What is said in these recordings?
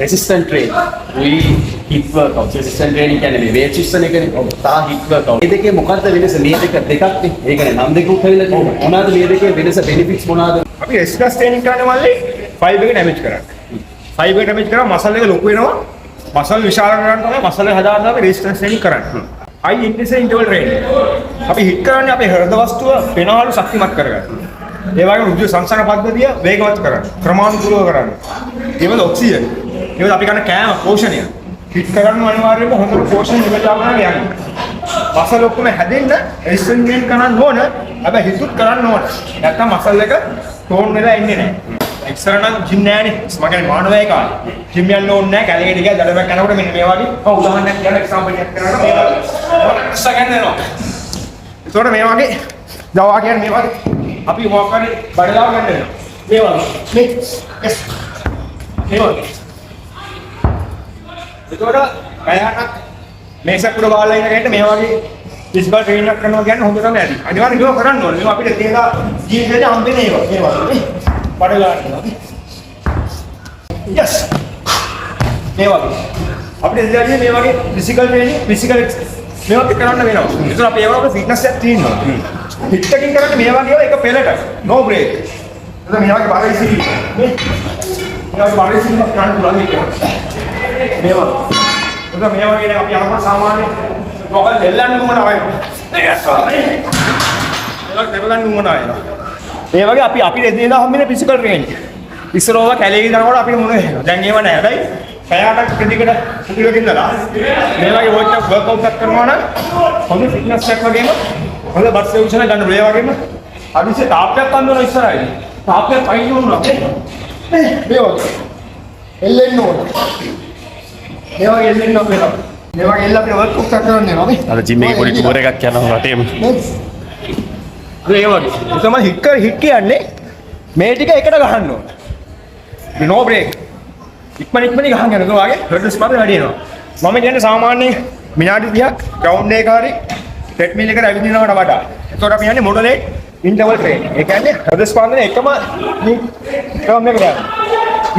resistant training. We hit workout. Resistant training කියන්නේ මේ weight system එකනේ. ඔව්. තා hit workout. මේ දෙකේ මොකක්ද වෙනස? මේ දෙක දෙකක් නේ. ඒකනේ නම් දෙක උත්හැවිලා තියෙනවා. මොනවාද මේ දෙකේ වෙනස benefits මොනවාද? අපි resistance training කරන මල්ලේ 5 එක damage කරා. 5 එක damage කරා muscle එක ලොකු වෙනවා. muscle විශාල කරගන්න තමයි muscle එක හදාගන්න අපි resistance training කරන්නේ. high intensity interval training. අපි hit කරන්නේ අපේ හෘද වස්තුව වෙනවලු ශක්තිමත් කරගන්න. ඒ වගේම රුධිර සංසරණ පද්ධතිය වේගවත් කරන්න. ක්‍රමානුකූලව කරන්න. ඒවල ඔක්සිජන්. ඒවල අපි කරන කෑම පෝෂණය. හිට් කරන්න අනිවාර්යයෙන්ම හොඳට පෝෂණ ලැබලා ගන්න යන්න. මසල් ඔක්කොම හැදෙන්න එක්ස්ටෙන්ඩ් කරන්න ඕන. හැබැයි හිතුත් කරන්න ඕන. නැත්තම් මසල් එක ටෝන් වෙලා ඉන්නේ නැහැ. එක්ස්ටර්නල් ජිම් නෑනේ. මගේ මානවය කාලේ. ජිම් යන්න ඕනේ නැහැ. කැලේකට ගියා දඩබැක් කරනකොට මෙන්න මේ වගේ. මම උදාහරණයක් කියන්න එක්සැම්පල් එකක් කරනවා මේ වගේ. සෙකන්ඩ් වෙනවා. ඒතකොට මේ වගේ දවා කියන්නේ මේ වගේ අපි මොකක් කරේ බඩලා ගන්න වෙනවා. මේ වගේ. මේ එස්. මේ වගේ. ඒතකොට කයහක් මේසක් උඩ බාලා ඉන්න කෙනෙක්ට මේ වගේ ෆිසිකල් ට්‍රේනින් එකක් කරනවා කියන්නේ හොඳටම ඇති. අනිවාර්යෙන් මේක කරන්න ඕනේ. මේක අපිට තේලා ජීවිතේට හම්බෙන්නේ ඒවා. මේ වගේ. බඩලා ගන්නවා. යස්. මේ වගේ. අපිට ඉතින් මේ වගේ ෆිසිකල් ට්‍රේනින් ෆිසිකල් මේවත් කරන්න වෙනවා. ඒතර අපි ඒවා අපේ ෆිට්නස් එකක් තියෙනවා. හිට් එකකින් කරන්නේ මේ වගේ ඒවා එක පෙළට. නෝ බ්‍රේක්. එතන මේ වගේ බාරයි සිටි. මේ වගේ බාරයි සිටි කරන්න පුළුවන් මේක. මේවා. එතන මේ වගේ නේ අපි අරගෙන සාමාන්‍ය මොකද දෙල්ලන්න උමන ආයෙත්. ඒක දෙල්ලන්න උමන ආයෙත්. මේ වගේ අපි එදිනෙදා හම්බෙන ෆිසිකල් ට්‍රේනින්. ඉස්සරෝව කැලේ ගිහනකොට අපිට මොන වෙනවද? දැන් ඒව නෑ. හැබැයි පැයකට ප්‍රතිකට උඩට ඉඳලා මේ වගේ වර්කවුට් එකක් කරනවා නම් හොඳ ෆිට්නස් එකක් වගේම හොඳ බත් සෙවුෂන් එක ගන්න බෑ වගේම අදිස්සේ තාප්පයක් අඳිනවා ඉස්සරහින්. තාප්පයක් පයින් වුණා. මේ වගේ එල්ලෙන්න ඕන. මේ වගේ එල්ලෙන්න ඕන. මේ වගේ එල්ල අපිට වර්කවුට් එකක් කරන්න යනවා අපි. අර ජිම් එකේ පොඩි ටුවර් එකක් යනවා රටේම. ඒ වගේ. ඒ තමයි හිට් කියන්නේ මේ ටික එකට ගහන්න ඕන. නෝ බ්‍රේක්. ඉක්මනින් ගහන්න යනවා වගේ හෘද ස්පන්දන වැඩි වෙනවා. මම කියන්නේ සාමාන්‍ය විනාඩි 30ක් ග්‍රවුන්ඩ් එකේ හරි ට්‍රෙඩ්මිල් එකට ඇවිදිනවට වඩා. ඒකට අපි යන්නේ මොඩරේට් ඉන්ටර්වල් ට්‍රේනින්. ඒ කියන්නේ හෘද ස්පන්දන එකම ක්‍රම එකකට යනවා.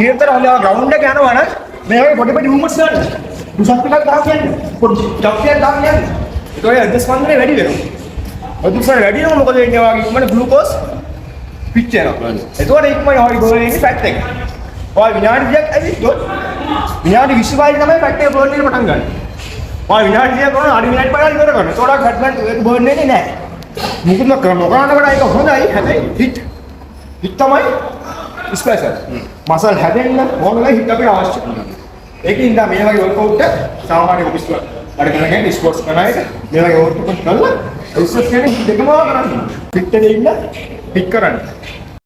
ඊටතර හොඳ ග්‍රවුන්ඩ් එක යනවා නම් මේ වගේ පොඩි පොඩි මූව්මන්ට්ස් ගන්න. පුෂප් එකක් ගහන්න කියන්නේ පොඩි ජම්ප් එකක් ගහන්න කියන්නේ. ඒකේ හෘද ස්පන්දනය වැඩි වෙනවා. හෘද ස්පන්දනය වැඩි වෙනවා මොකද වෙන්නේ වගේ ඉක්මන ග්ලූකෝස් පිච් වෙනවා. ඒතකොට ඉක්මන හොරි බෝලේ ෆැට් එක. ඔය විනාඩි 30ක් ඇවිද්දොත් විනාඩි 25 තමයි ෆැට් එක බර්න් වෙන්න පටන් ගන්න. ඔය විනාඩි 30ක් කරන අඩි විනාඩි 5ක් ඉවර කරනවා. ඒතකොට ෆැට් එක බර්න් වෙන්නේ නැහැ. මුකුත්ම කරනකොට ඒක හොඳයි. හැබැයි හිට් තමයි ස්පෙෂල්. මසල් හැදෙන්න ඕනලා හිට් අපිට අවශ්‍යයි. ඒකින් ඉඳන් මේ වගේ වර්කවුට් එක සාමාන්‍ය ඔෆිස් වල අර කරගෙන ස්පෝර්ට්ස් කරන අයට මේ වගේ වර්කවුට් කරලා එක්සර්සයිස් කියන්නේ දෙකම කරන්න. හිට් එකේ ඉන්න හිට් කරන්න.